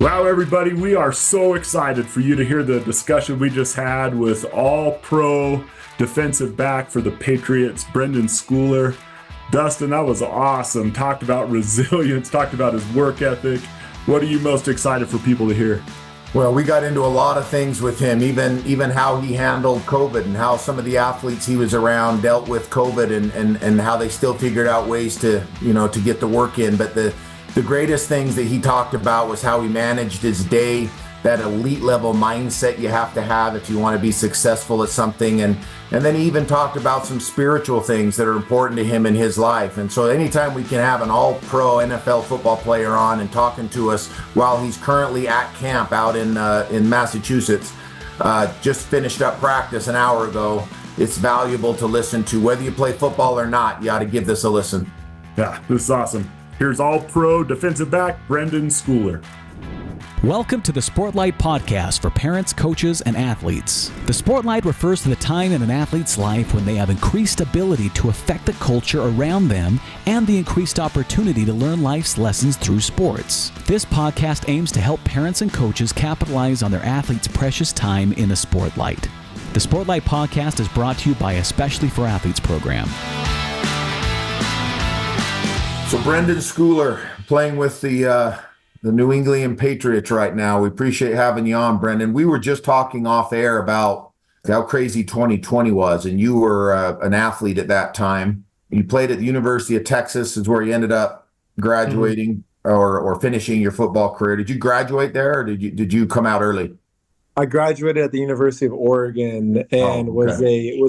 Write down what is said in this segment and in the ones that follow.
Wow, everybody, we are so excited for you to hear the discussion we just had with all-pro defensive back for the Patriots, Brenden Schooler. Dustin, that was awesome. Talked about resilience, talked about his work ethic. What are you most excited for people to hear? Well, we got into a lot of things with him, even how he handled COVID and how some of the athletes he was around dealt with COVID and how they still figured out ways to get the work in. But the greatest things that he talked about was how he managed his day, that elite level mindset you have to have if you want to be successful at something. And then he even talked about some spiritual things that are important to him in his life. And so anytime we can have an all-pro NFL football player on and talking to us while he's currently at camp out in Massachusetts, just finished up practice an hour ago, it's valuable to listen to. Whether you play football or not, you ought to give this a listen. Yeah, this is awesome. Here's all-pro defensive back Brenden Schooler. Welcome to the Sportlight Podcast for parents, coaches, and athletes. The Sportlight refers to the time in an athlete's life when they have increased ability to affect the culture around them and the increased opportunity to learn life's lessons through sports. This podcast aims to help parents and coaches capitalize on their athletes' precious time in the Sportlight. The Sportlight Podcast is brought to you by Especially for Athletes program. So Brenden Schooler playing with the New England Patriots right now. We appreciate having you on, Brenden. We were just talking off air about how crazy 2020 was, and you were an athlete at that time. You played at the University of Texas, is where you ended up graduating or finishing your football career. Did you graduate there, or did you come out early? I graduated at the University of Oregon and was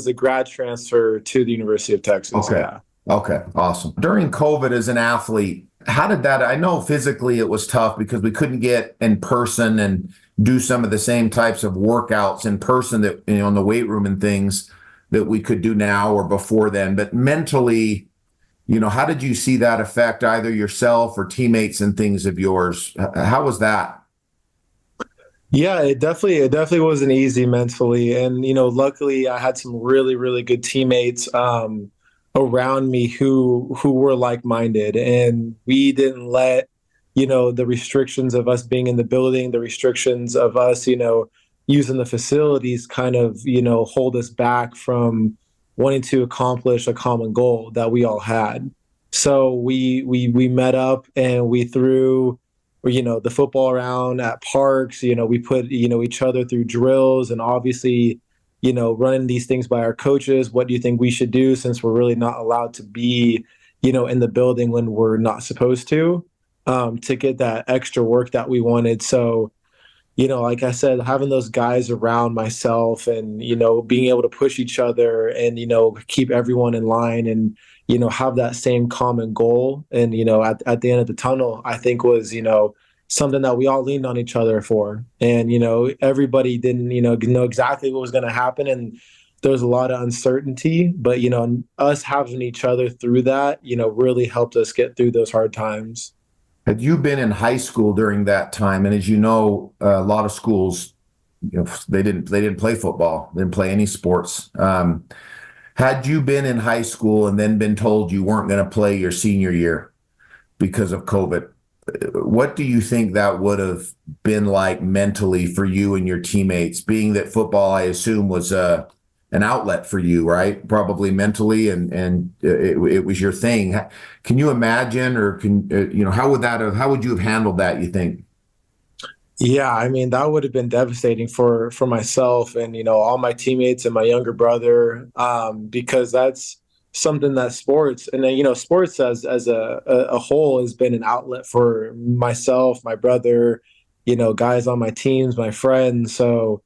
a grad transfer to the University of Texas. Okay. Yeah. Okay, awesome. During COVID as an athlete, how did that, I know physically it was tough because we couldn't get in person and do some of the same types of workouts in person that, in the weight room and things that we could do now or before then. But mentally, how did you see that affect either yourself or teammates and things of yours? How was that? Yeah, it definitely wasn't easy mentally. And, luckily I had some really, really good teammates around me who were like-minded, and we didn't let the restrictions of us being in the building, the restrictions of us using the facilities kind of hold us back from wanting to accomplish a common goal that we all had. So we met up and we threw the football around at parks. We put each other through drills, and obviously running these things by our coaches. What do you think we should do, since we're really not allowed to be, in the building when we're not supposed to get that extra work that we wanted. So, like I said, having those guys around myself and, being able to push each other and, keep everyone in line and, have that same common goal. And, at the end of the tunnel, I think was, something that we all leaned on each other for. And, everybody didn't, know exactly what was going to happen. And there was a lot of uncertainty, but, us having each other through that, really helped us get through those hard times. Had you been in high school during that time? And as you know, a lot of schools, they didn't play football, they didn't play any sports. Had you been in high school and then been told you weren't going to play your senior year because of COVID, what do you think that would have been like mentally for you and your teammates, being that football, I assume, was an outlet for you, right? Probably mentally, and it was your thing. Can you imagine, or how would you have handled that, you think? Yeah, I mean, that would have been devastating for myself and, all my teammates and my younger brother, because that's something that sports, and then, sports as a whole has been an outlet for myself, my brother, guys on my teams, my friends. So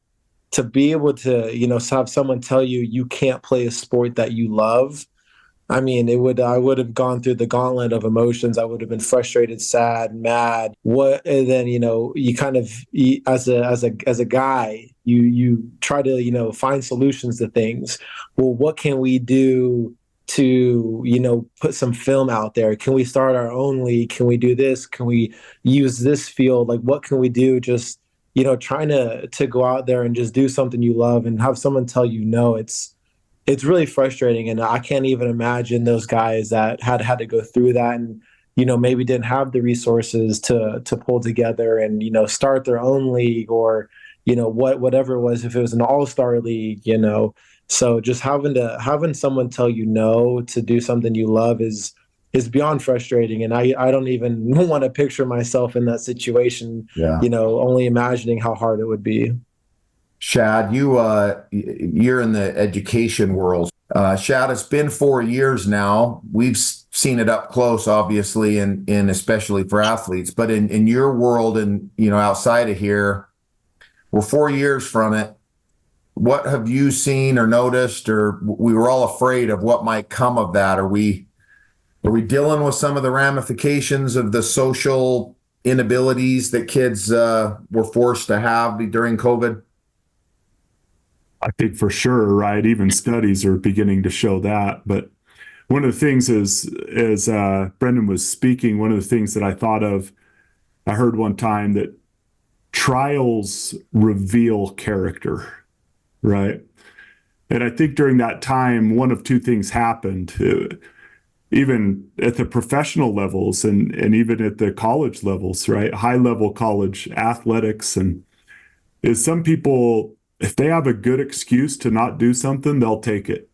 to be able to, have someone tell you you can't play a sport that you love, I mean, I would have gone through the gauntlet of emotions. I would have been frustrated, sad, mad. And then, you kind of, as a guy, you try to, find solutions to things. Well, what can we do to, put some film out there? Can we start our own league? Can we do this? Can we use this field? Like, what can we do? Just, trying to go out there and just do something you love and have someone tell you no. It's really frustrating. And I can't even imagine those guys that had to go through that. And, maybe didn't have the resources to pull together and, start their own league, or, whatever it was, if it was an all-star league, So just having someone tell you no to do something you love is beyond frustrating. And I don't even want to picture myself in that situation, Yeah. Only imagining how hard it would be. Shad, you're in the education world. Shad, it's been 4 years now. We've seen it up close, obviously, and especially for athletes. But in your world and, outside of here, we're 4 years from it. What have you seen or noticed, or we were all afraid of what might come of that? Are we dealing with some of the ramifications of the social inabilities that kids were forced to have during COVID? I think for sure, right? Even studies are beginning to show that. But one of the things is, as Brenden was speaking, one of the things that I thought of, I heard one time that trials reveal character, right? And I think during that time, one of two things happened, even at the professional levels and even at the college levels, right? High-level college athletics. And is some people, if they have a good excuse to not do something, they'll take it,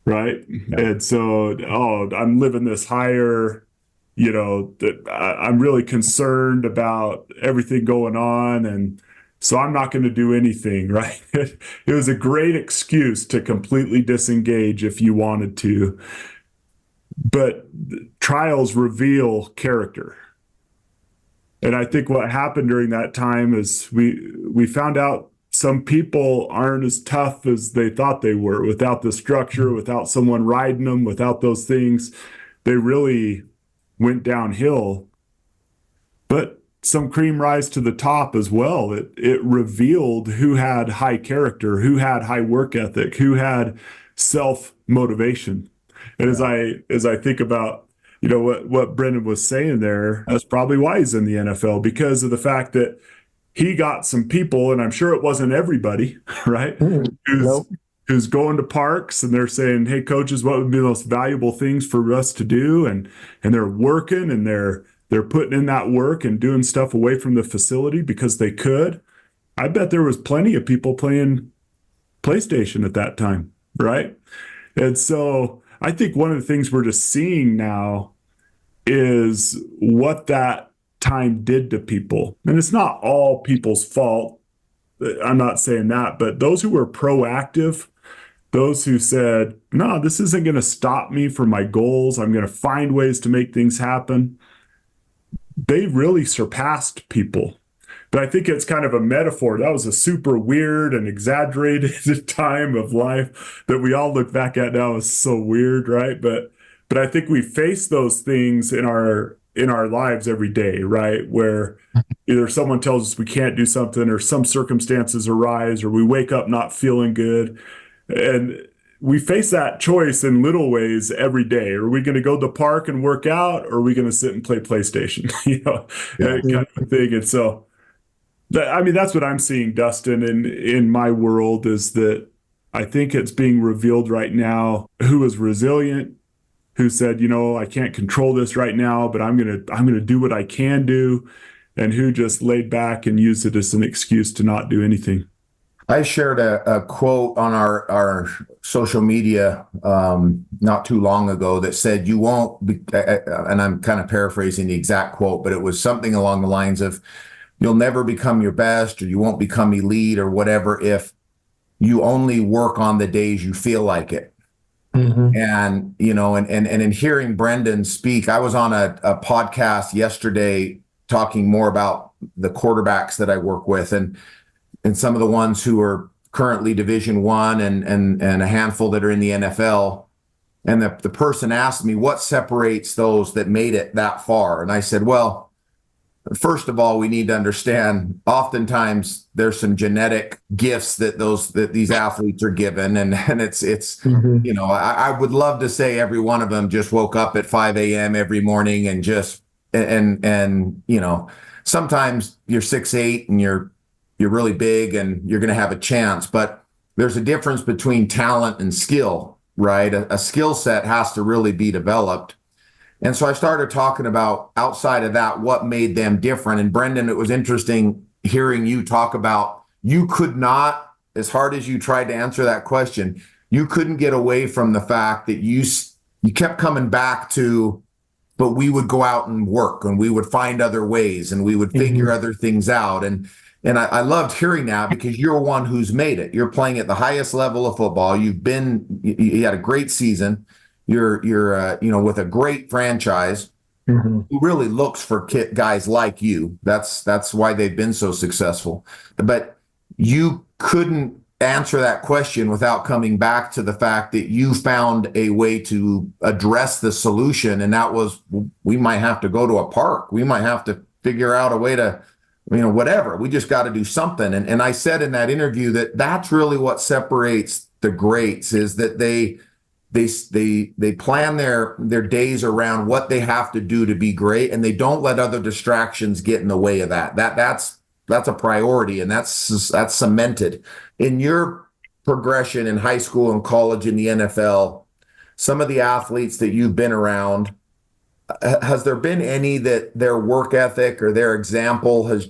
right? Yeah. And so, I'm living this higher, I'm really concerned about everything going on, and so I'm not going to do anything, right? It was a great excuse to completely disengage if you wanted to. But trials reveal character. And I think what happened during that time is we found out some people aren't as tough as they thought they were. Without the structure, without someone riding them, without those things, they really went downhill. But some cream rise to the top as well. It revealed who had high character, who had high work ethic, who had self-motivation. And as I think about, what Brenden was saying there, that's probably why he's in the NFL, because of the fact that he got some people, and I'm sure it wasn't everybody, right? Who's going to parks and they're saying, "Hey, coaches, what would be the most valuable things for us to do?" And they're working and they're putting in that work and doing stuff away from the facility because they could. I bet there was plenty of people playing PlayStation at that time, right? And so I think one of the things we're just seeing now is what that time did to people. And it's not all people's fault. I'm not saying that, but those who were proactive, those who said, "No, this isn't going to stop me from my goals. I'm going to find ways to make things happen," they really surpassed people. But I think it's kind of a metaphor. That was a super weird and exaggerated time of life that we all look back at now as so weird, right? But I think we face those things in our lives every day, right? Where either someone tells us we can't do something, or some circumstances arise, or we wake up not feeling good. And we face that choice in little ways every day. Are we going to go to the park and work out, or are we going to sit and play PlayStation? Kind of thing. And so, that's what I'm seeing, Dustin, in my world, is that I think it's being revealed right now who is resilient, who said, I can't control this right now, but I'm gonna do what I can do, and who just laid back and used it as an excuse to not do anything. I shared a quote on our social media not too long ago that said, "You won't be," and I'm kind of paraphrasing the exact quote, but it was something along the lines of, "You'll never become your best, or you won't become elite, or whatever, if you only work on the days you feel like it." Mm-hmm. And, and in hearing Brenden speak, I was on a podcast yesterday talking more about the quarterbacks that I work with, and some of the ones who are currently Division I and a handful that are in the NFL. And the person asked me, what separates those that made it that far? And I said, well, first of all, we need to understand, oftentimes there's some genetic gifts that these athletes are given. And it's mm-hmm. I would love to say every one of them just woke up at 5 a.m. every morning and just, and sometimes you're 6'8" and you're really big and you're going to have a chance, but there's a difference between talent and skill, right? A skill set has to really be developed. And so I started talking about, outside of that, what made them different. And Brenden, it was interesting hearing you talk about, you could not, as hard as you tried to answer that question, you couldn't get away from the fact that you kept coming back to, but we would go out and work, and we would find other ways, and we would figure other things out. And I loved hearing that, because you're one who's made it. You're playing at the highest level of football. You had a great season. You're with a great franchise who really looks for guys like you. That's why they've been so successful. But you couldn't answer that question without coming back to the fact that you found a way to address the solution. And that was, we might have to go to a park. We might have to figure out a way to, whatever. We just got to do something. And I said in that interview that that's really what separates the greats, is that they plan their days around what they have to do to be great, and they don't let other distractions get in the way of that. That's a priority, and that's cemented. In your progression in high school and college in the NFL, some of the athletes that you've been around, has there been any that their work ethic or their example has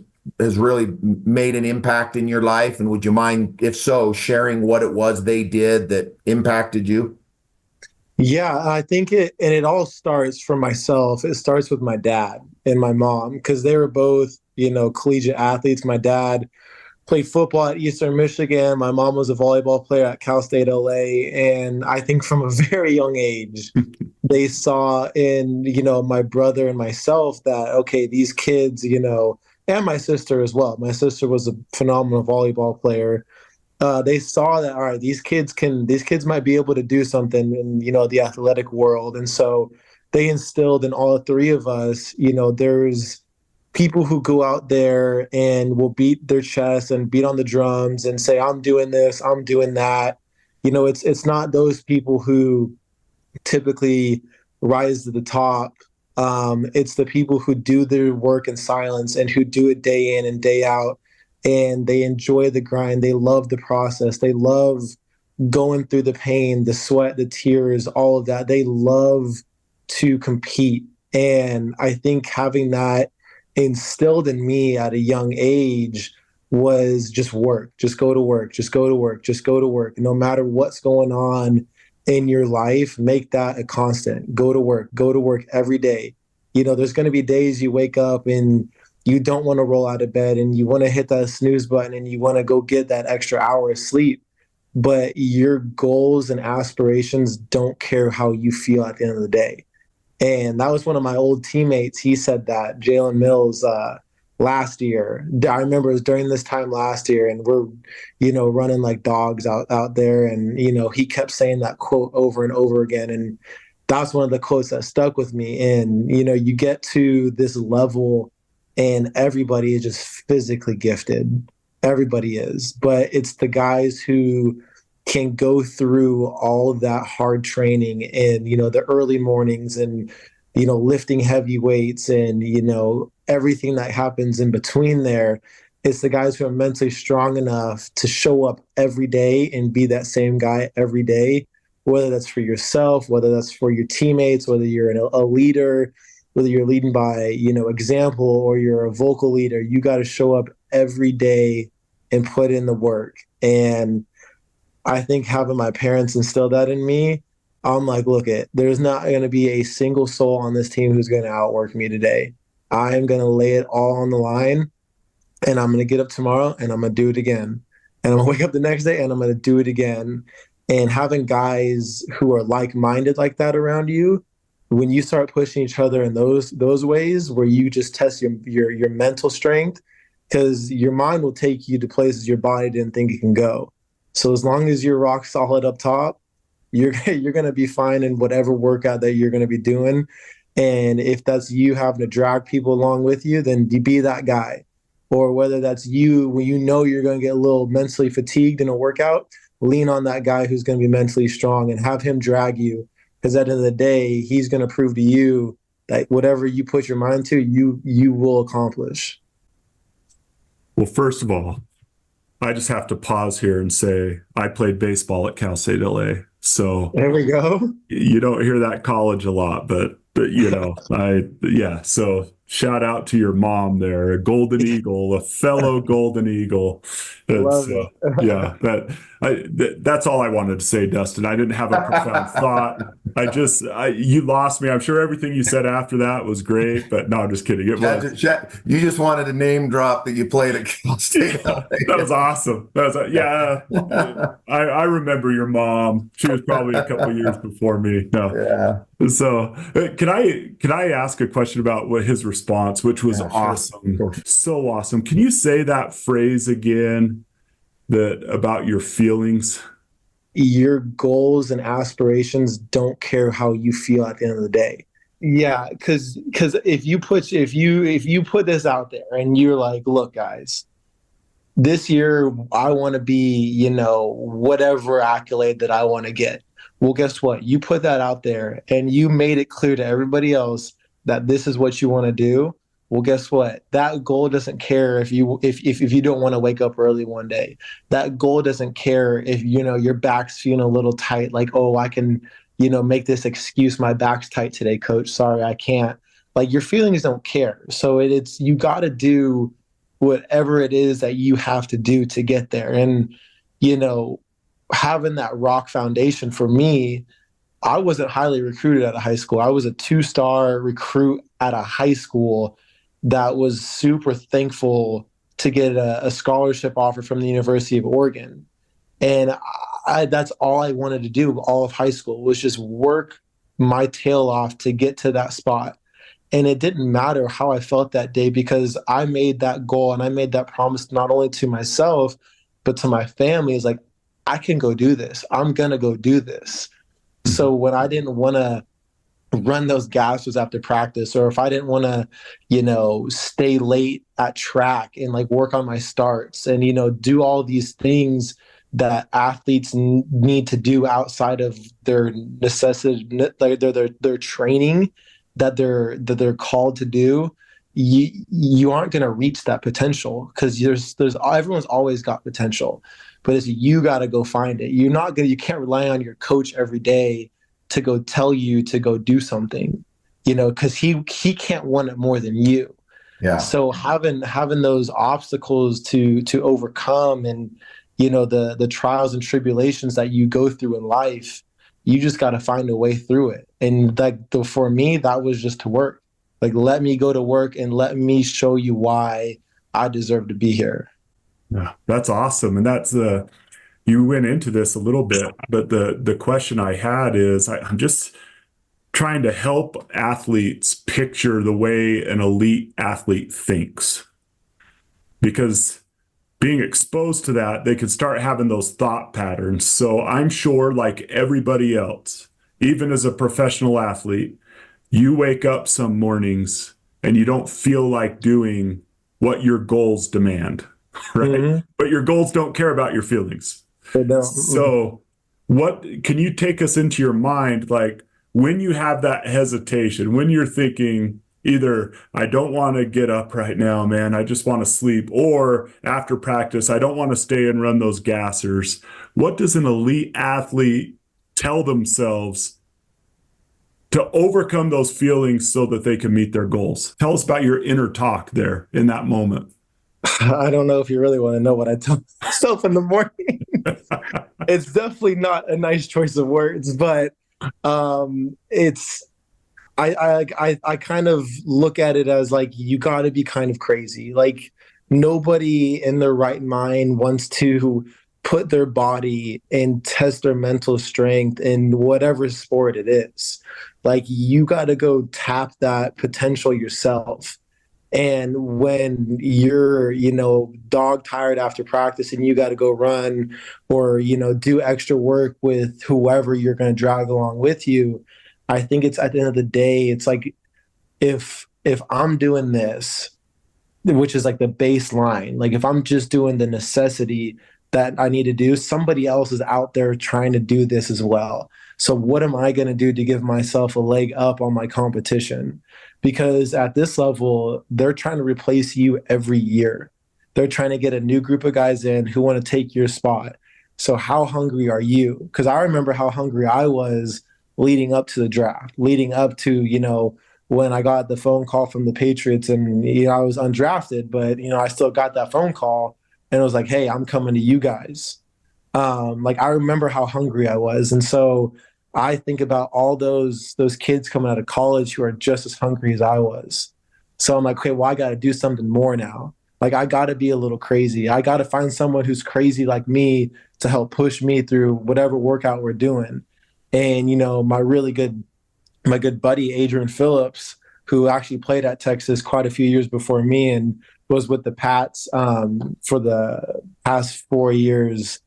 really made an impact in your life? And would you mind, if so, sharing what it was they did that impacted you? Yeah, I think it all starts from myself. It starts with my dad and my mom, because they were both, collegiate athletes. My dad played football at Eastern Michigan. My mom was a volleyball player at Cal State LA. And I think from a very young age, they saw in, my brother and myself that, okay, these kids, and my sister as well. My sister was a phenomenal volleyball player. They saw that, all right, these kids might be able to do something in, the athletic world. And so they instilled in all three of us, there's people who go out there and will beat their chest and beat on the drums and say, I'm doing this, I'm doing that. It's not those people who typically rise to the top. It's the people who do their work in silence and who do it day in and day out. And they enjoy the grind. They love the process. They love going through the pain, the sweat, the tears, all of that. They love to compete. And I think having that instilled in me at a young age was just work. Just go to work. Just go to work. Just go to work. No matter what's going on in your life, make that a constant. Go to work. Go to work every day. There's going to be days you wake up and you don't want to roll out of bed and you want to hit that snooze button and you want to go get that extra hour of sleep. But your goals and aspirations don't care how you feel at the end of the day. And that was one of my old teammates. He said that, Jalen Mills, last year. I remember it was during this time last year, and we're, running like dogs out there. And, he kept saying that quote over and over again. And that's one of the quotes that stuck with me. And, you get to this level and everybody is just physically gifted. Everybody is. But it's the guys who can go through all of that hard training and, the early mornings and, lifting heavy weights and, everything that happens in between there. It's the guys who are mentally strong enough to show up every day and be that same guy every day, whether that's for yourself, whether that's for your teammates, whether you're a leader, whether you're leading by, example, or you're a vocal leader. You got to show up every day and put in the work. And I think having my parents instill that in me, I'm like, look, there's not going to be a single soul on this team who's going to outwork me today. I am going to lay it all on the line, and I'm going to get up tomorrow and I'm going to do it again. And I'm going to wake up the next day and I'm going to do it again. And having guys who are like-minded like that around you, when you start pushing each other in those ways where you just test your mental strength, because your mind will take you to places your body didn't think it can go. So as long as you're rock solid up top, you're going to be fine in whatever workout that you're going to be doing. And if that's you having to drag people along with you, then you be that guy. Or whether that's you, when you're going to get a little mentally fatigued in a workout, lean on that guy who's going to be mentally strong and have him drag you. Because at the end of the day, he's going to prove to you that whatever you put your mind to, you will accomplish. Well, first of all, I just have to pause here and say I played baseball at Cal State LA. So there we go. You don't hear that college a lot, but So shout out to your mom there, a golden eagle, a fellow golden eagle. Love So it. yeah, that's all I wanted to say, Dustin. I didn't have a profound thought. You lost me. I'm sure everything you said after that was great, but no, I'm just kidding. It was. You just wanted to name drop that you played at Cal State. That was awesome. Yeah. I remember your mom. She was probably a couple years before me. No. Yeah. So can I ask a question about what his response, which was awesome, Sure. so awesome. Can you say that phrase again, that about your feelings? Your goals and aspirations don't care how you feel at the end of the day. Yeah, because if you put this out there and you're like, look, guys, this year I want to be, whatever accolade that I want to get. Well, guess what? You put that out there and you made it clear to everybody else that this is what you want to do. Well, guess what? That goal doesn't care if you don't want to wake up early one day. That goal doesn't care if your back's feeling a little tight, like, oh, I can, make this excuse, my back's tight today, coach. Sorry, I can't. Like, your feelings don't care. So it's you got to do whatever it is that you have to do to get there. And having that rock foundation for me, I wasn't highly recruited out of high school. I was a 2-star recruit at a high school that was super thankful to get a scholarship offer from the University of Oregon. And that's all I wanted to do all of high school, was just work my tail off to get to that spot. And it didn't matter how I felt that day, because I made that goal and I made that promise not only to myself, but to my family. Is like, I can go do this. I'm going to go do this. So when I didn't want to run those gases after practice, or if I didn't want to, stay late at track and like work on my starts and, do all these things that athletes need to do outside of their necessity, like their training that they're called to do, you aren't going to reach that potential, because there's everyone's always got potential, but it's you got to go find it. You can't rely on your coach every day to go tell you to go do something, because he can't want it more than you. Yeah. So having those obstacles to overcome, and the trials and tribulations that you go through in life, you just got to find a way through it. And for me, that was just to work. Like, let me go to work and let me show you why I deserve to be here. Yeah, that's awesome. And that's you went into this a little bit, but the question I had is, I'm just trying to help athletes picture the way an elite athlete thinks, because being exposed to that, they can start having those thought patterns. So I'm sure, like everybody else, even as a professional athlete, you wake up some mornings and you don't feel like doing what your goals demand, right? Mm-hmm. But your goals don't care about your feelings. They don't. So what can you take us into your mind, like when you have that hesitation, when you're thinking either I don't want to get up right now, man, I just want to sleep, or after practice, I don't want to stay and run those gassers. What does an elite athlete tell themselves to overcome those feelings so that they can meet their goals? Tell us about your inner talk there in that moment. I don't know if you really want to know what I tell myself in the morning. It's definitely not a nice choice of words, but it's, I kind of look at it as like, you got to be kind of crazy. Like, nobody in their right mind wants to put their body and test their mental strength in whatever sport it is. Like, you got to go tap that potential yourself. And when you're, dog tired after practice and you got to go run or, do extra work with whoever you're going to drag along with you, I think it's at the end of the day, it's like, if I'm doing this, which is like the baseline, like if I'm just doing the necessity that I need to do, somebody else is out there trying to do this as well. So what am I going to do to give myself a leg up on my competition? Because at this level, they're trying to replace you every year. They're trying to get a new group of guys in who want to take your spot. So how hungry are you? Because I remember how hungry I was leading up to the draft, leading up to, when I got the phone call from the Patriots and, I was undrafted, but, I still got that phone call and it was like, hey, I'm coming to you guys. Like I remember how hungry I was. And so I think about all those kids coming out of college who are just as hungry as I was. So I'm like, okay, well, I got to do something more now. Like I got to be a little crazy. I got to find someone who's crazy like me to help push me through whatever workout we're doing. And, my good buddy, Adrian Phillips, who actually played at Texas quite a few years before me and was with the Pats for the past 4 years.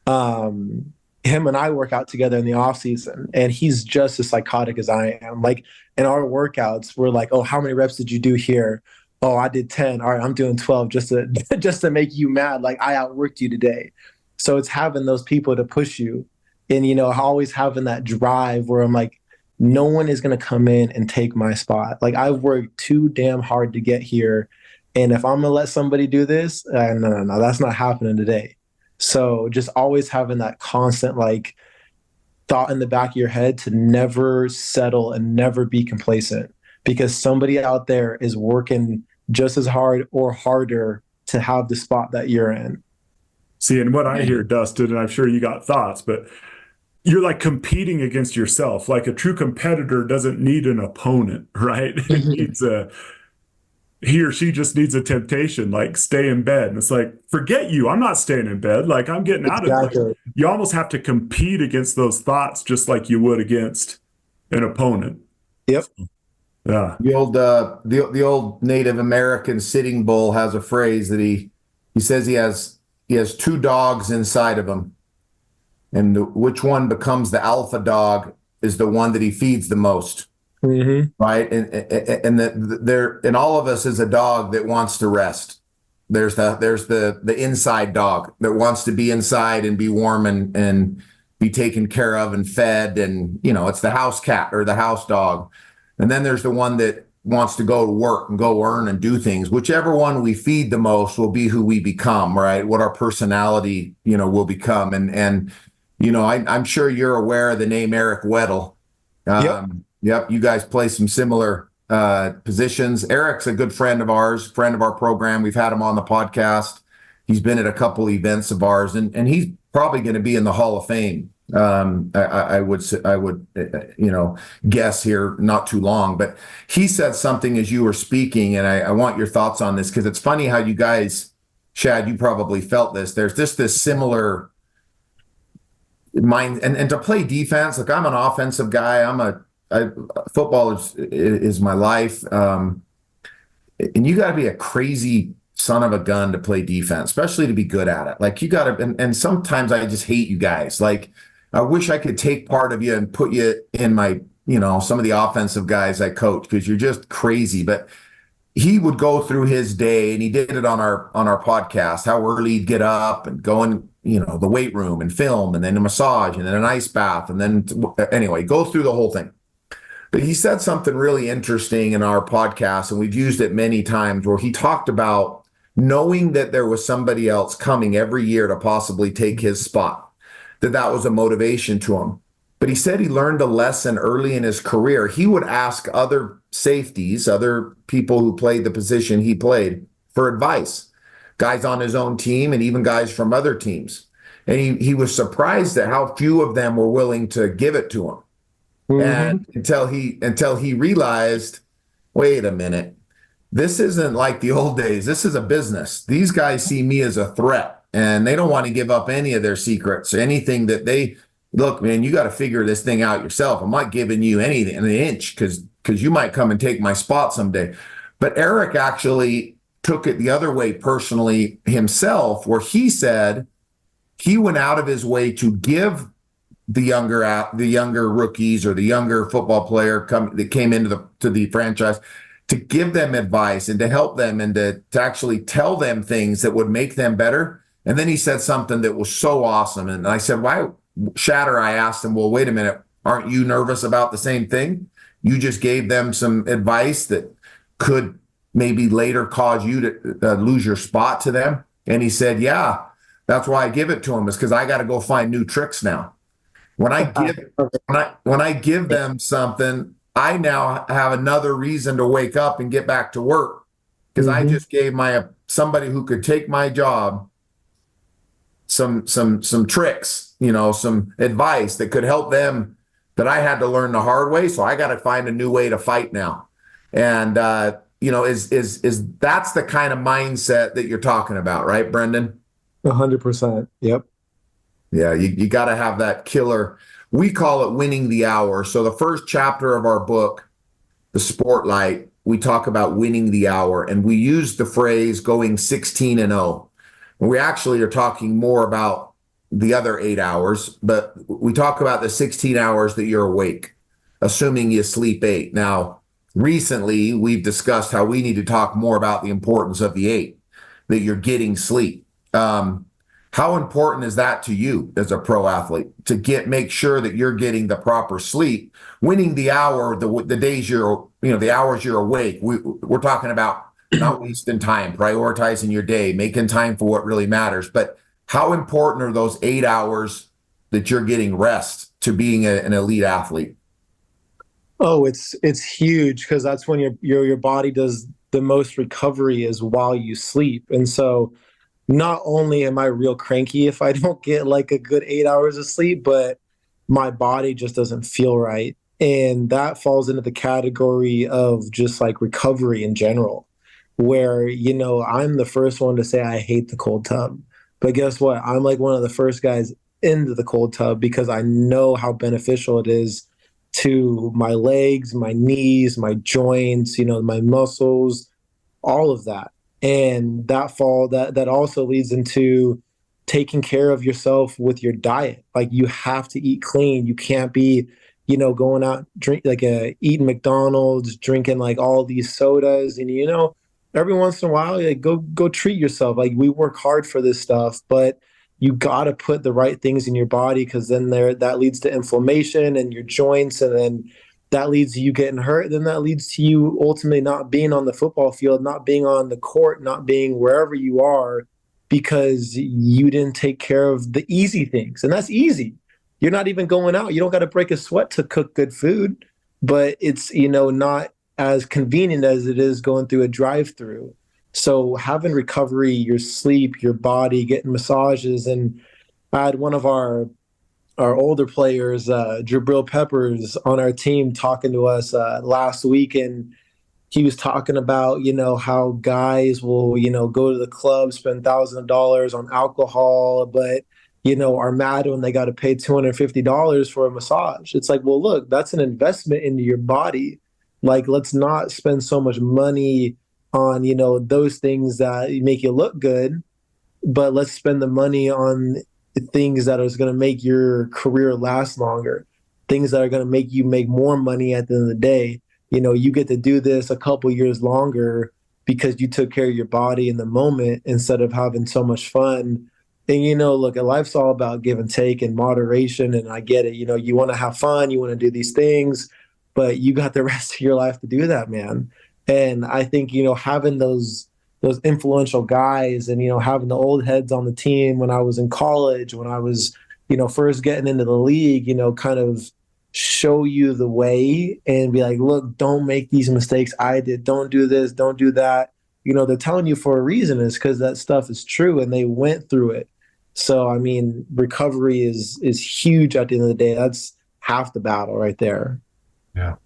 Him and I work out together in the off season, and he's just as psychotic as I am. Like in our workouts, we're like, oh, how many reps did you do here? Oh, I did 10. All right, I'm doing 12 just to just to make you mad. Like I outworked you today. So it's having those people to push you, and always having that drive where I'm like, no one is going to come in and take my spot. Like I've worked too damn hard to get here, and if I'm gonna let somebody do this, no, that's not happening today. So just always having that constant thought in the back of your head to never settle and never be complacent, because somebody out there is working just as hard or harder to have the spot that you're in. See, and what I hear, Dustin, and I'm sure you got thoughts, but you're like competing against yourself. Like a true competitor doesn't need an opponent, right? He or she just needs a temptation, like stay in bed. And it's like, forget you. I'm not staying in bed. Like I'm getting out of it. You almost have to compete against those thoughts just like you would against an opponent. Yep. Yeah. The old Native American Sitting Bull has a phrase that he says he has two dogs inside of him. And which one becomes the alpha dog is the one that he feeds the most. Mm-hmm. Right. And there in all of us is a dog that wants to rest. There's the inside dog that wants to be inside and be warm and be taken care of and fed. And, it's the house cat or the house dog. And then there's the one that wants to go to work and go earn and do things. Whichever one we feed the most will be who we become, right? What our personality, will become. And I'm sure you're aware of the name Eric Weddle. Yep. You guys play some similar positions. Eric's a good friend of ours, friend of our program. We've had him on the podcast. He's been at a couple events of ours, and he's probably going to be in the Hall of Fame. I would guess here not too long. But he said something as you were speaking, and I want your thoughts on this, because it's funny how you guys, Shad, you probably felt this. There's this similar mind, and to play defense. Like I'm an offensive guy. Football is my life. And you got to be a crazy son of a gun to play defense, especially to be good at it. Like you got to, and sometimes I just hate you guys. Like I wish I could take part of you and put you in my, some of the offensive guys I coach, because you're just crazy. But he would go through his day, and he did it on our podcast, how early he'd get up and go in, the weight room and film, and then a massage, and then an ice bath. And then anyway, go through the whole thing. But he said something really interesting in our podcast, and we've used it many times, where he talked about knowing that there was somebody else coming every year to possibly take his spot, that was a motivation to him. But he said he learned a lesson early in his career. He would ask other safeties, other people who played the position he played, for advice, guys on his own team and even guys from other teams. And he was surprised at how few of them were willing to give it to him. Mm-hmm. And until he realized, wait a minute, this isn't like the old days. This is a business. These guys see me as a threat, and they don't want to give up any of their secrets or anything that they look, man, you got to figure this thing out yourself. I'm not giving you anything, an inch, because you might come and take my spot someday. But Eric actually took it the other way personally himself, where he said he went out of his way to give the younger rookies or the younger football player that came into the franchise, to give them advice and to help them and to actually tell them things that would make them better. And then he said something that was so awesome. And I said, why, Shatter? I asked him, well, wait a minute. Aren't you nervous about the same thing? You just gave them some advice that could maybe later cause you to lose your spot to them. And he said, yeah, that's why I give it to him, is because I got to go find new tricks now. When I give when I give them something, I now have another reason to wake up and get back to work because I just gave somebody who could take my job some tricks, some advice that could help them that I had to learn the hard way. So I got to find a new way to fight now. And is that's the kind of mindset that you're talking about, right, Brenden? 100%. Yep. Yeah, you got to have that killer. We call it winning the hour. So the first chapter of our book, The Sportlight, we talk about winning the hour, and we use the phrase going 16-0. We actually are talking more about the other 8 hours, but we talk about the 16 hours that you're awake, assuming you sleep 8. Now, recently, we've discussed how we need to talk more about the importance of the 8, that you're getting sleep. How important is that to you as a pro athlete to make sure that you're getting the proper sleep, winning the hour, the days the hours you're awake? We're talking about not wasting time, prioritizing your day, making time for what really matters. But how important are those 8 hours that you're getting rest to being an elite athlete? Oh, it's huge because that's when your body does the most recovery is while you sleep. And so not only am I real cranky if I don't get like a good 8 hours of sleep, but my body just doesn't feel right. And that falls into the category of just like recovery in general, where, I'm the first one to say I hate the cold tub. But guess what? I'm like one of the first guys into the cold tub because I know how beneficial it is to my legs, my knees, my joints, my muscles, all of that. And that also leads into taking care of yourself with your diet. Like you have to eat clean. You can't be, going out eating McDonald's, drinking like all these sodas, and every once in a while, like go treat yourself. Like we work hard for this stuff, but you got to put the right things in your body because then that leads to inflammation in your joints, and then that leads to you getting hurt. Then that leads to you ultimately not being on the football field, not being on the court, not being wherever you are because you didn't take care of the easy things. And that's easy. You're not even going out. You don't got to break a sweat to cook good food, but it's, not as convenient as it is going through a drive-through. So having recovery, your sleep, your body, getting massages. And I had one of our older players, Jabril Peppers, on our team talking to us last week, and he was talking about, how guys will, go to the club, spend thousands of dollars on alcohol, but, are mad when they got to pay $250 for a massage. It's like, well, look, that's an investment into your body. Like, let's not spend so much money on, those things that make you look good, but let's spend the money on things that is going to make your career last longer, things that are going to make you make more money at the end of the day. You get to do this a couple years longer because you took care of your body in the moment instead of having so much fun. And, look, life's all about give and take and moderation. And I get it. You want to have fun, you want to do these things, but you got the rest of your life to do that, man. And I think, having those influential guys and, having the old heads on the team when I was in college, when I was, first getting into the league, kind of show you the way and be like, look, don't make these mistakes I did. Don't do this. Don't do that. They're telling you for a reason is because that stuff is true and they went through it. So, I mean, recovery is huge at the end of the day. That's half the battle right there. Yeah.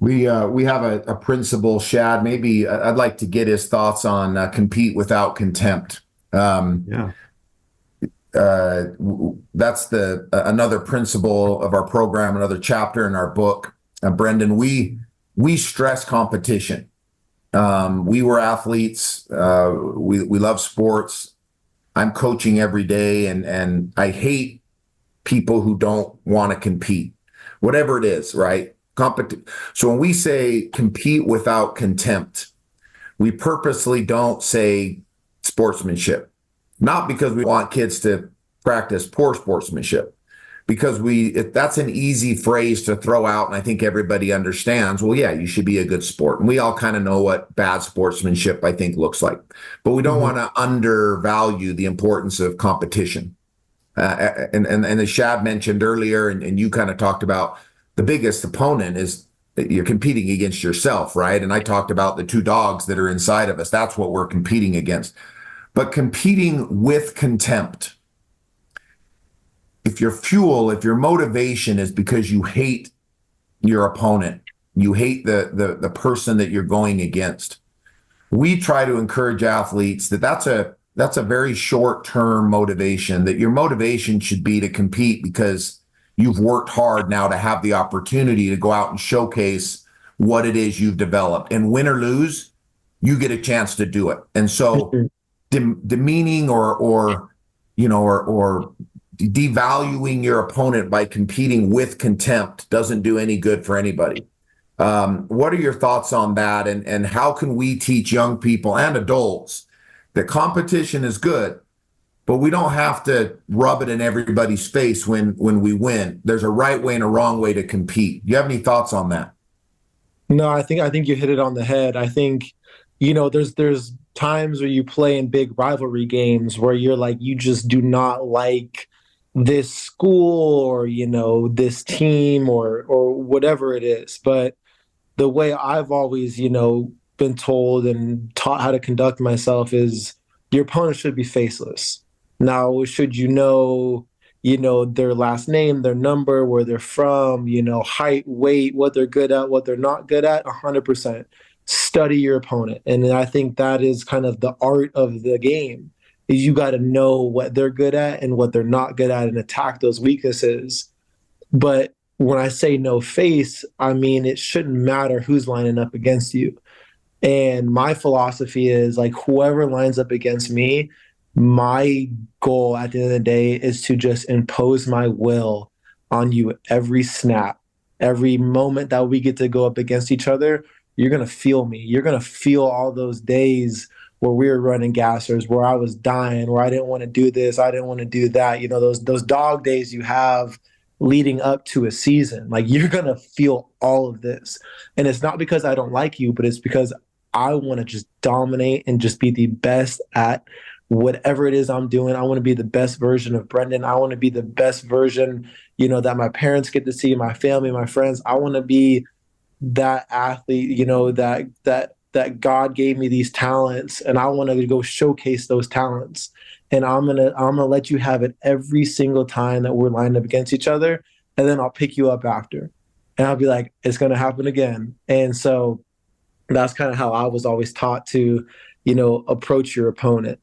We have a principal, Shad. Maybe I'd like to get his thoughts on compete without contempt. That's another principle of our program, another chapter in our book. Brenden, we stress competition. We were athletes. We love sports. I'm coaching every day, and I hate people who don't want to compete, whatever it is, right? So when we say compete without contempt, we purposely don't say sportsmanship, not because we want kids to practice poor sportsmanship, because that's an easy phrase to throw out. And I think everybody understands, well, yeah, you should be a good sport. And we all kind of know what bad sportsmanship, I think, looks like, but we don't want to undervalue the importance of competition. And as Shad mentioned earlier, and you kind of talked about, the biggest opponent is that you're competing against yourself, right? And I talked about the two dogs that are inside of us. That's what we're competing against. But competing with contempt. If your fuel, if your motivation is because you hate your opponent, you hate the person that you're going against, we try to encourage athletes that's a very short-term motivation, that your motivation should be to compete because you've worked hard now to have the opportunity to go out and showcase what it is you've developed. And win or lose, you get a chance to do it. And so demeaning or devaluing your opponent by competing with contempt doesn't do any good for anybody. What are your thoughts on that? And how can we teach young people and adults that competition is good, but we don't have to rub it in everybody's face when we win? There's a right way and a wrong way to compete. Do you have any thoughts on that? No, I think you hit it on the head. I think, there's times where you play in big rivalry games where you're like, you just do not like this school or, this team or whatever it is. But the way I've always, been told and taught how to conduct myself is your opponent should be faceless. Now, should their last name, their number, where they're from, height, weight, what they're good at, what they're not good at, 100%. Study your opponent. And I think that is kind of the art of the game, is you got to know what they're good at and what they're not good at and attack those weaknesses. But when I say no face, I mean, it shouldn't matter who's lining up against you. And my philosophy is like, whoever lines up against me, my goal at the end of the day is to just impose my will on you every snap, every moment that we get to go up against each other. You're going to feel me. You're going to feel all those days where we were running gassers, where I was dying, where I didn't want to do this, I didn't want to do that. Those dog days you have leading up to a season. Like, you're going to feel all of this. And it's not because I don't like you, but it's because I want to just dominate and just be the best at whatever it is I'm doing. I want to be the best version of Brenden. I want to be the best version, that my parents get to see, my family, my friends. I want to be that athlete, that God gave me these talents, and I want to go showcase those talents. And I'm gonna let you have it every single time that we're lined up against each other, and then I'll pick you up after, and I'll be like, it's gonna happen again. And so that's kind of how I was always taught to, approach your opponent.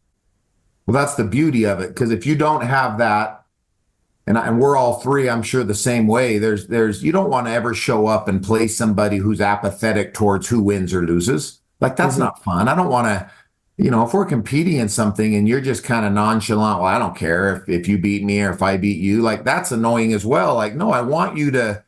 Well, that's the beauty of it, because if you don't have that, and we're all three, I'm sure, the same way. There's you don't want to ever show up and play somebody who's apathetic towards who wins or loses. Like, that's not fun. I don't want to, if we're competing in something and you're just kind of nonchalant, well, I don't care if you beat me or if I beat you. Like, that's annoying as well. Like, no, I want you to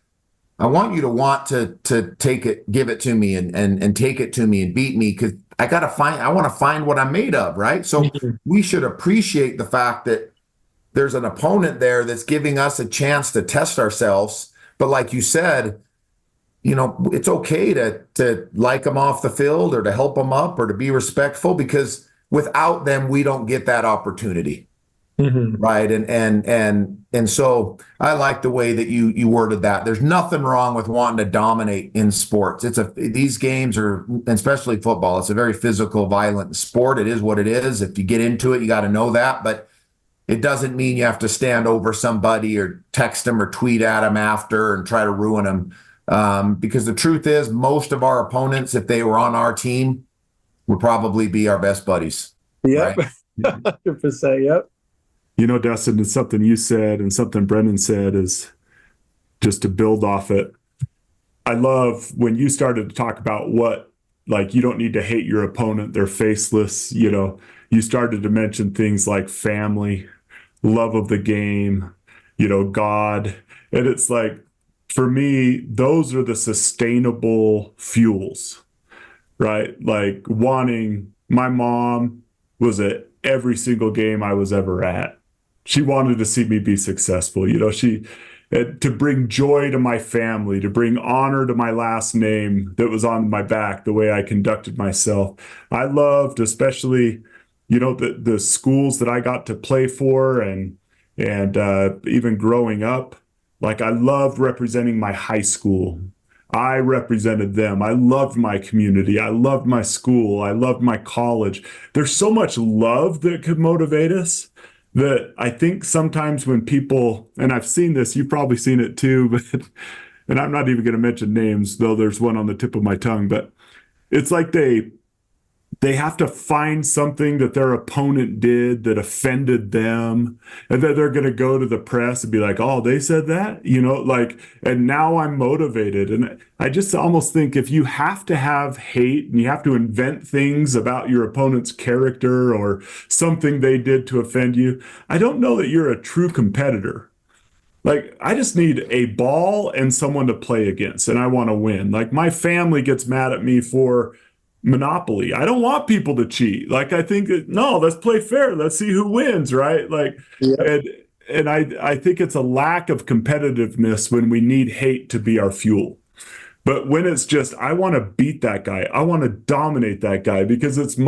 want to take it, give it to me and take it to me and beat me, because I want to find what I'm made of, right? So we should appreciate the fact that there's an opponent there that's giving us a chance to test ourselves. But like you said, it's okay to like them off the field or to help them up or to be respectful, because without them, we don't get that opportunity. Right. And so I like the way that you worded that. There's nothing wrong with wanting to dominate in sports. These games are, especially football, it's a very physical, violent sport. It is what it is. If you get into it, you got to know that. But it doesn't mean you have to stand over somebody or text them or tweet at them after and try to ruin them. Because the truth is, most of our opponents, if they were on our team, would probably be our best buddies. Yep. Right? 100%. Yep. Dustin, it's something you said and something Brenden said, is just to build off it. I love when you started to talk about you don't need to hate your opponent. They're faceless. You started to mention things like family, love of the game, God. And it's like, for me, those are the sustainable fuels, right? Like, my mom was at every single game I was ever at. She wanted to see me be successful. To bring joy to my family, to bring honor to my last name that was on my back, the way I conducted myself. I loved, especially, the schools that I got to play for, and, And even growing up, like I loved representing my high school. I represented them. I loved my community. I loved my school. I loved my college. There's so much love that could motivate us that I think sometimes when people, and I've seen this, you've probably seen it too, but, and I'm not even going to mention names, though there's one on the tip of my tongue, but it's like they have to find something that their opponent did that offended them, and then they're going to go to the press and be like, oh, they said that, like, and now I'm motivated. And I just almost think if you have to have hate and you have to invent things about your opponent's character or something they did to offend you, I don't know that you're a true competitor. Like, I just need a ball and someone to play against, and I want to win. Like, my family gets mad at me for Monopoly. I don't want people to cheat. Like, I think that, no, let's play fair. Let's see who wins, right? Like, Yeah. and I think it's a lack of competitiveness when we need hate to be our fuel. But when it's just, I want to beat that guy, I want to dominate that guy because it's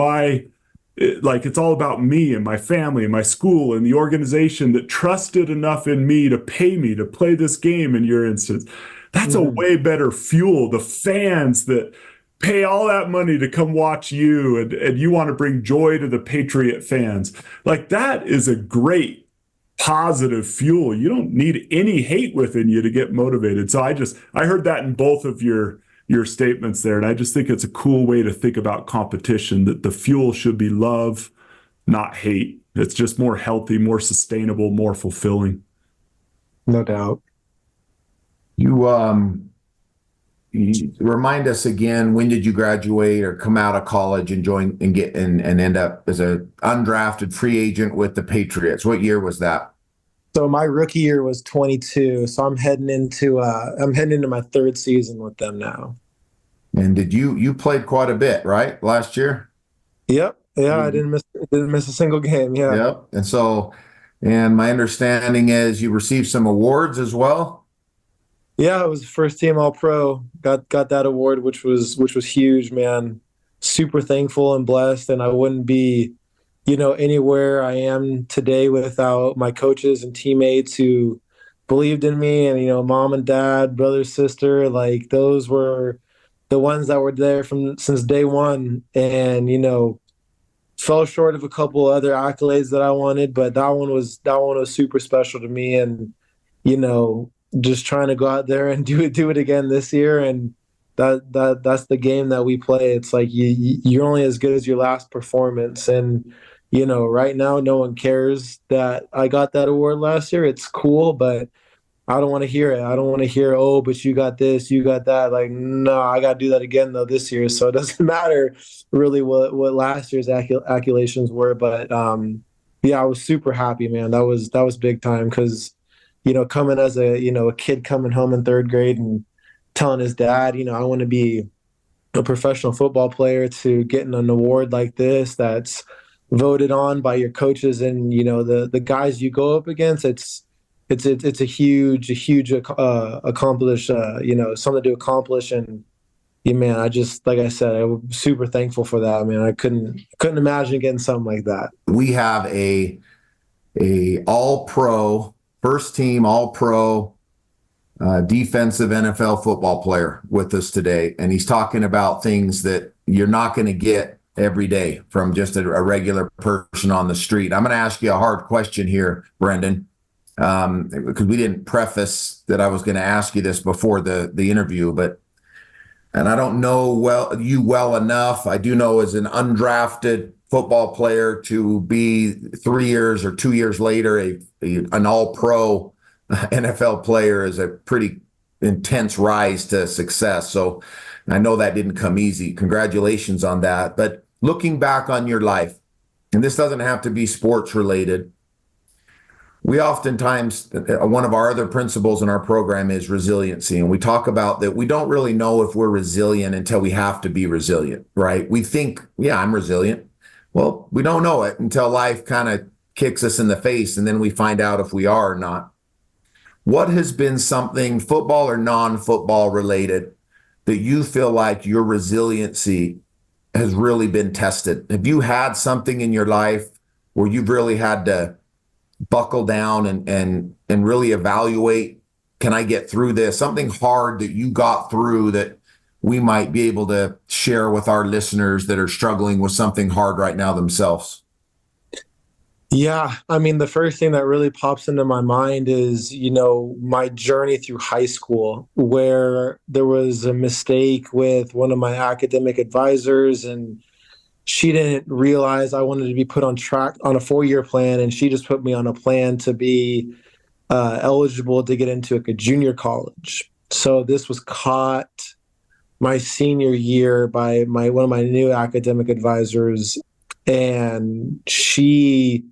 all about me and my family and my school and the organization that trusted enough in me to pay me to play this game in your instance. That's a way better fuel. The fans that pay all that money to come watch you and you want to bring joy to the Patriot fans. Like, that is a great positive fuel. You don't need any hate within you to get motivated. So I heard that in both of your statements there. And I just think it's a cool way to think about competition, that the fuel should be love, not hate. It's just more healthy, more sustainable, more fulfilling. No doubt. You remind us again, when did you graduate or come out of college and join and get and end up as a undrafted free agent with the Patriots? What year was that? So my rookie year was 22. So I'm heading into my third season with them now. And you played quite a bit, right? Last year? Yep. Yeah, I didn't miss a single game. Yeah. Yep. And my understanding is you received some awards as well. Yeah, it was first team All Pro. Got that award, which was huge, man. Super thankful and blessed, and I wouldn't be, anywhere I am today without my coaches and teammates who believed in me, and mom and dad, brother, sister, like those were the ones that were there since day one, and fell short of a couple other accolades that I wanted, but that one was super special to me, and just trying to go out there and do it again this year. And that's the game that we play. It's like you're only as good as your last performance. And, right now, no one cares that I got that award last year. It's cool, but I don't want to hear it. I don't want to hear, oh, but you got this, you got that. Like, no, I got to do that again though this year. So it doesn't matter really what last year's accolations were. But yeah, I was super happy, man. That was big time because coming as a kid coming home in third grade and telling his dad, I want to be a professional football player, to getting an award like this that's voted on by your coaches and the guys you go up against. It's a huge accomplish, something to accomplish. And man, like I said, I'm super thankful for that, man. I couldn't imagine getting something like that. We have a all-pro, first team all-pro defensive NFL football player with us today. And he's talking about things that you're not going to get every day from just a regular person on the street. I'm going to ask you a hard question here, Brenden, because we didn't preface that I was going to ask you this before the interview, and I don't know you well enough. I do know as an undrafted football player to be 3 years or 2 years later an all-pro NFL player is a pretty intense rise to success. So I know that didn't come easy. Congratulations on that. But looking back on your life, and this doesn't have to be sports related, we oftentimes, one of our other principles in our program is resiliency. And we talk about that we don't really know if we're resilient until we have to be resilient, right? We think, yeah, I'm resilient. Well, we don't know it until life kind of kicks us in the face, and then we find out if we are or not. What has been something, football or non-football related, that you feel like your resiliency has really been tested? Have you had something in your life where you've really had to buckle down and really evaluate, can I get through this? Something hard that you got through that we might be able to share with our listeners that are struggling with something hard right now themselves. Yeah, I mean, the first thing that really pops into my mind is, my journey through high school, where there was a mistake with one of my academic advisors, and she didn't realize I wanted to be put on track on a 4-year plan, and she just put me on a plan to be eligible to get into a junior college. So this was caught my senior year by one of my new academic advisors, and she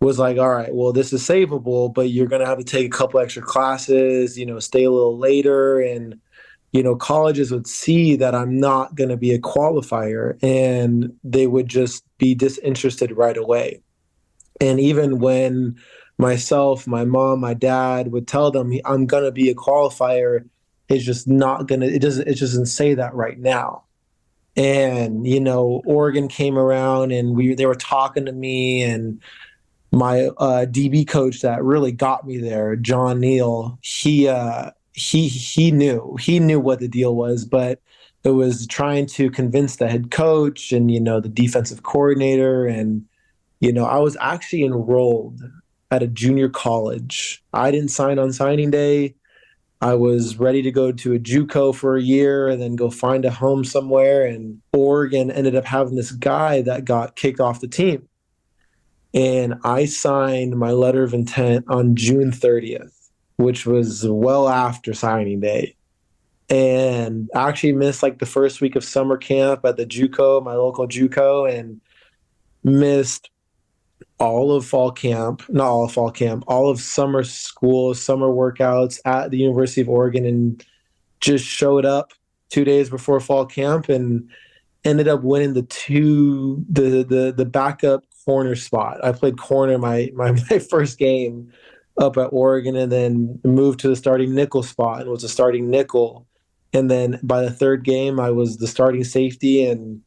was like, all right, well, this is savable, but you're going to have to take a couple extra classes, stay a little later. And, colleges would see that I'm not going to be a qualifier, and they would just be disinterested right away. And even when myself, my mom, my dad would tell them I'm going to be a qualifier, it's just not going to, it doesn't say that right now. And, Oregon came around, and they were talking to me, and my DB coach that really got me there, John Neal, he knew what the deal was, but it was trying to convince the head coach and the defensive coordinator. And I was actually enrolled at a junior college. I didn't sign on signing day. I was ready to go to a JUCO for a year and then go find a home somewhere. And Oregon ended up having this guy that got kicked off the team. And I signed my letter of intent on June 30th, which was well after signing day. And I actually missed like the first week of summer camp at the JUCO, my local JUCO, and missed all of fall camp, not all of fall camp, all of summer school, summer workouts at the University of Oregon, and just showed up 2 days before fall camp and ended up winning the backup corner spot. I played corner my first game up at Oregon, and then moved to the starting nickel spot and was a starting nickel. And then by the third game, I was the starting safety and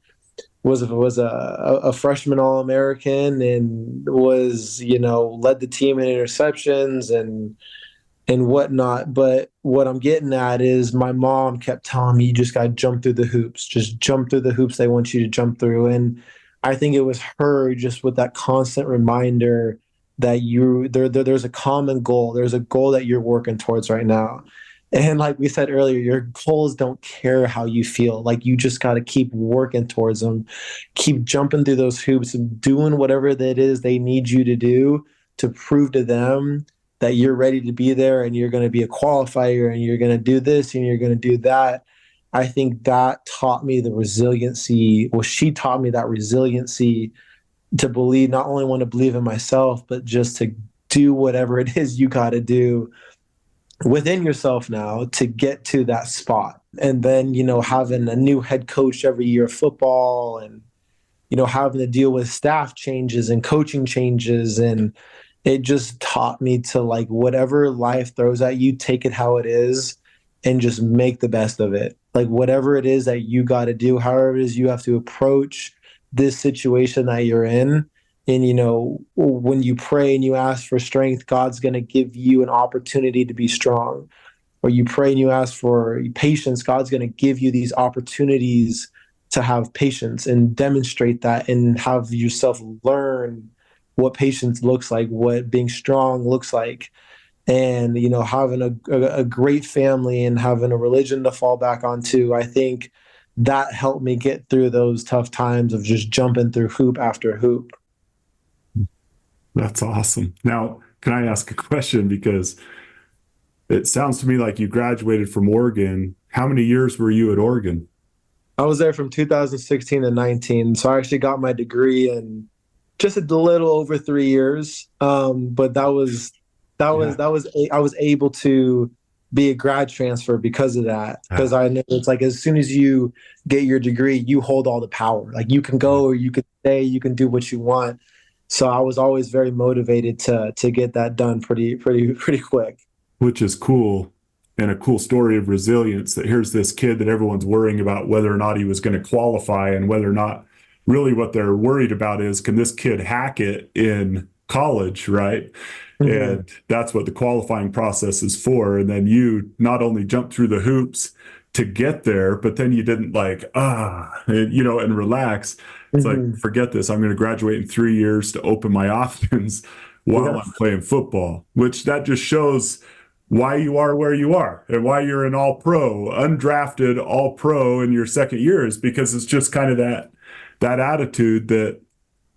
was a freshman All-American, and was led the team in interceptions and whatnot. But what I'm getting at is my mom kept telling me, you just got to jump through the hoops. Just jump through the hoops they want you to jump through. And I think it was her just with that constant reminder that there's a common goal. There's a goal that you're working towards right now. And like we said earlier, your goals don't care how you feel. Like, you just got to keep working towards them, keep jumping through those hoops and doing whatever that is they need you to do to prove to them that you're ready to be there, and you're going to be a qualifier, and you're going to do this and you're going to do that. I think that taught me the resiliency. Well, she taught me that resiliency to believe, not only want to believe in myself, but just to do whatever it is you got to do within yourself now to get to that spot. And then, having a new head coach every year of football, and, having to deal with staff changes and coaching changes. And it just taught me to, like, whatever life throws at you, take it how it is and just make the best of it. Like, whatever it is that you got to do, however it is you have to approach this situation that you're in. And, when you pray and you ask for strength, God's going to give you an opportunity to be strong. Or you pray and you ask for patience, God's going to give you these opportunities to have patience and demonstrate that and have yourself learn what patience looks like, what being strong looks like. And, having a great family and having a religion to fall back onto, I think that helped me get through those tough times of just jumping through hoop after hoop. That's awesome. Now, can I ask a question? Because it sounds to me like you graduated from Oregon. How many years were you at Oregon? I was there from 2016 to 19. So I actually got my degree in just a little over 3 years. But I was able to be a grad transfer because of that. Because I know it's like, as soon as you get your degree, you hold all the power. Like, you can go or you can stay, you can do what you want. So I was always very motivated to get that done pretty quick. Which is cool, and a cool story of resilience, that here's this kid that everyone's worrying about whether or not he was going to qualify, and whether or not really what they're worried about is, can this kid hack it in college, right? Mhm. And that's what the qualifying process is for. And then you not only jumped through the hoops to get there, but then you didn't and relax. It's like, Mhm. forget this. I'm going to graduate in 3 years to open my options while Yeah. I'm playing football, which that just shows why you are where you are and why you're an all pro, undrafted all pro in your second year is because it's just kind of that attitude that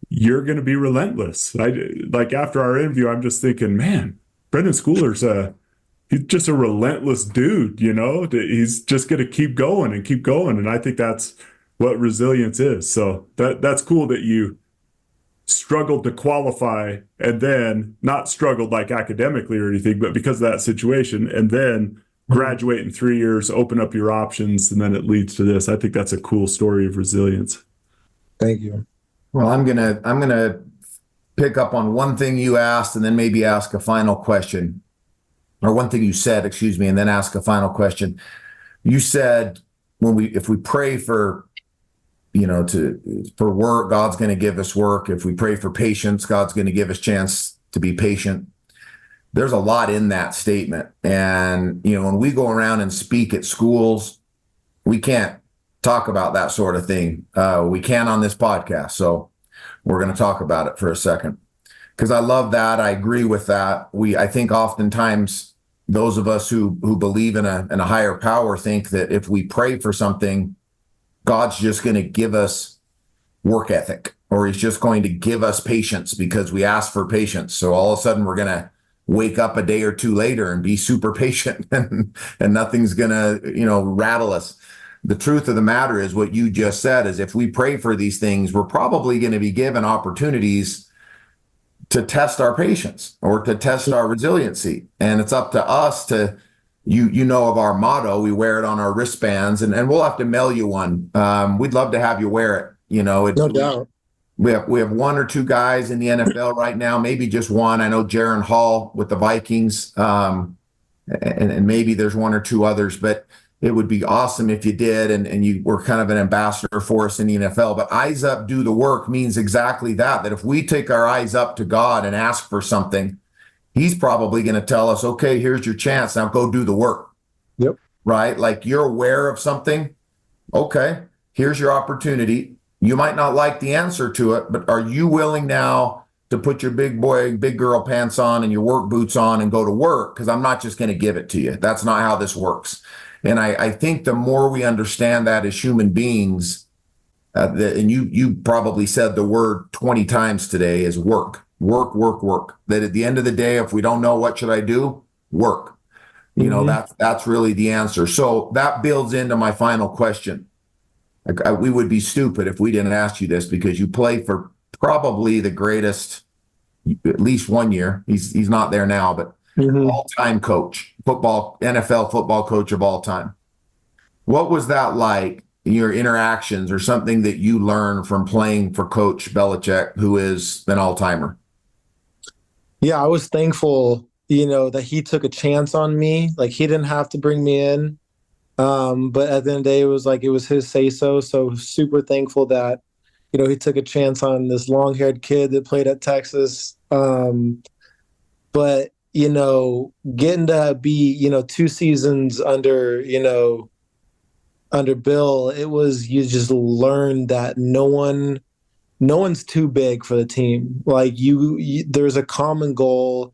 you're going to be relentless. Like after our interview, I'm just thinking, man, Brenden Schooler's he's just a relentless dude, he's just going to keep going and keep going. And I think that's what resilience is. So that's cool that you struggled to qualify and then not struggled like academically or anything, but because of that situation, and then Mhm. graduate in 3 years, open up your options, and then it leads to this. I think that's a cool story of resilience. Thank you. Well, I'm gonna pick up on one thing you asked and then maybe ask a final question. Or one thing you said, excuse me, and then ask a final question. You said if we pray for for work, God's going to give us work. If we pray for patience, God's going to give us chance to be patient. There's a lot in that statement. And, when we go around and speak at schools, we can't talk about that sort of thing. We can on this podcast. So we're going to talk about it for a second because I love that. I agree with that. I think oftentimes those of us who believe in a higher power think that if we pray for something, God's just going to give us work ethic, or he's just going to give us patience because we asked for patience. So all of a sudden we're going to wake up a day or two later and be super patient and nothing's going to, rattle us. The truth of the matter is what you just said is if we pray for these things, we're probably going to be given opportunities to test our patience or to test our resiliency. And it's up to us to, of our motto, we wear it on our wristbands and we'll have to mail you one. We'd love to have you wear it. No doubt. We have one or two guys in the NFL right now, maybe just one. I know Jaron Hall with the Vikings, and maybe there's one or two others, but it would be awesome if you did, and you were kind of an ambassador for us in the NFL. But eyes up, do the work means exactly that if we take our eyes up to God and ask for something, he's probably going to tell us, okay, here's your chance. Now go do the work. Yep. Right? Like you're aware of something. Okay, here's your opportunity. You might not like the answer to it, but are you willing now to put your big boy, big girl pants on and your work boots on and go to work? Because I'm not just going to give it to you. That's not how this works. And I think the more we understand that as human beings, and you probably said the word 20 times today is work. That at the end of the day, if we don't know what should I do, work. That's really the answer. So that builds into my final question. We would be stupid if we didn't ask you this because you play for probably the greatest, at least 1 year. He's not there now, but all-time coach, NFL football coach of all time. What was that like? Your interactions or something that you learned from playing for Coach Belichick, who is an all-timer? Yeah, I was thankful, that he took a chance on me. Like he didn't have to bring me in. But at the end of the day, it was his say so. So super thankful that, he took a chance on this long-haired kid that played at Texas. But, getting to be, 2 seasons under Bill, you just learn that no one's too big for the team. Like there's a common goal.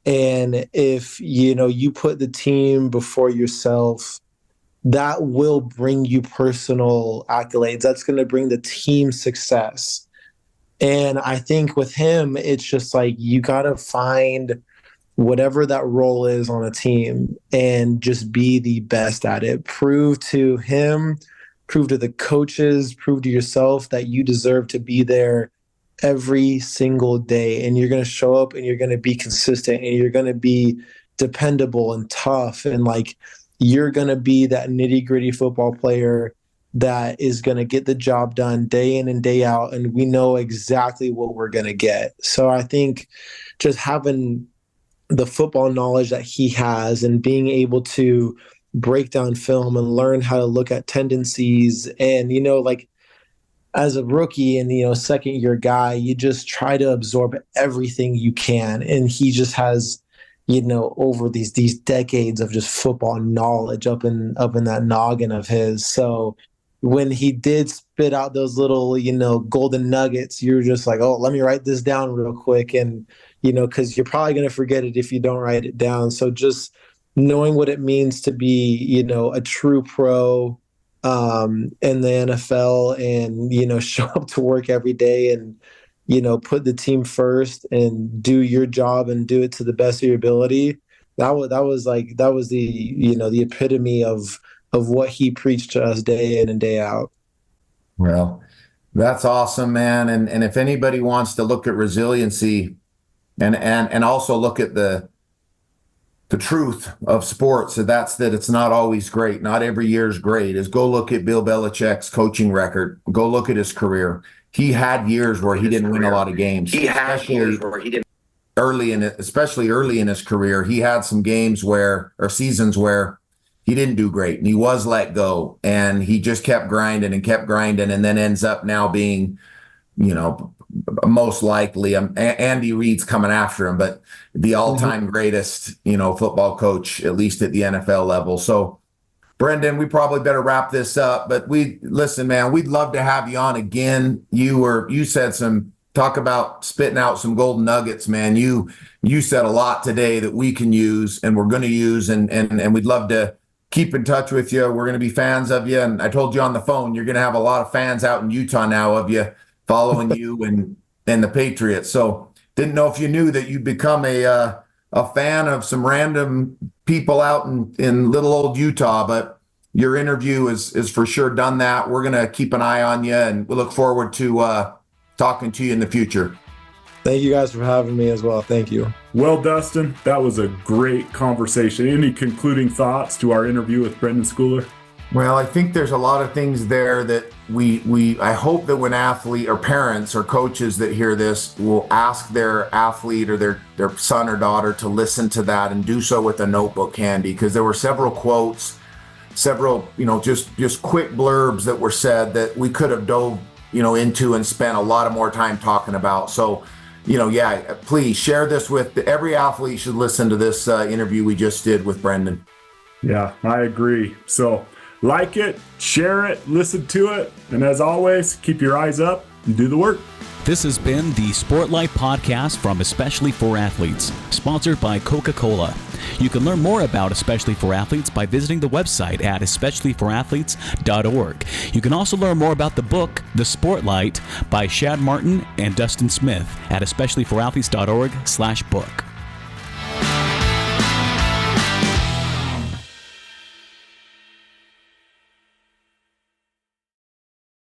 And if, you put the team before yourself, that will bring you personal accolades. That's going to bring the team success. And I think with him, it's just like you got to find whatever that role is on a team and just be the best at it. Prove to him, prove to the coaches, prove to yourself that you deserve to be there every single day. And you're going to show up and you're going to be consistent and you're going to be dependable and tough and you're going to be that nitty-gritty football player that is going to get the job done day in and day out, and we know exactly what we're going to get. So I think just having the football knowledge that he has and being able to break down film and learn how to look at tendencies and, as a rookie and, second year guy, you just try to absorb everything you can. And he just has, over these decades of just football knowledge up in that noggin of his. So when he did spit out those little, golden nuggets, you're just like, oh, let me write this down real quick. And, because you're probably going to forget it if you don't write it down. So just knowing what it means to be, a true pro in the NFL and, show up to work every day and, put the team first and do your job and do it to the best of your ability. That was the, the epitome of what he preached to us day in and day out. Well, that's awesome, man. And if anybody wants to look at resiliency and also look at the truth of sports, so that it's not always great. Not every year is great. Is go look at Bill Belichick's coaching record. Go look at his career. He had years where he didn't win a lot of games. Especially early in his career. He had some games or seasons where he didn't do great and he was let go and he just kept grinding and then ends up now being, most likely Andy Reid's coming after him, but the all-time greatest, football coach, at least at the NFL level. So Brenden, we probably better wrap this up, but listen, man, we'd love to have you on again. You said talk about spitting out some golden nuggets, man. You said a lot today that we can use and we're going to use and we'd love to keep in touch with you. We're going to be fans of you. And I told you on the phone, you're going to have a lot of fans out in Utah now of you following you and the Patriots. So didn't know if you knew that you'd become a fan of some random people out in little old Utah, but your interview is for sure done that. We're going to keep an eye on you and we look forward to talking to you in the future. Thank you guys for having me as well. Thank you. Well, Dustin, that was a great conversation. Any concluding thoughts to our interview with Brenden Schooler? Well, I think there's a lot of things there that I hope that when athlete or parents or coaches that hear this will ask their athlete or their son or daughter to listen to that and do so with a notebook handy, because there were several quotes, just quick blurbs that were said that we could have dove, into and spent a lot of more time talking about. So, please share this with every athlete should listen to this interview we just did with Brenden. Yeah, I agree. So like it, share it, listen to it, and as always, keep your eyes up and do the work. This has been the Sportlight Podcast from Especially for Athletes, sponsored by Coca-Cola. You can learn more about Especially for Athletes by visiting the website at especiallyforathletes.org. You can also learn more about the book, The Sportlight, by Shad Martin and Dustin Smith at especiallyforathletes.org/book.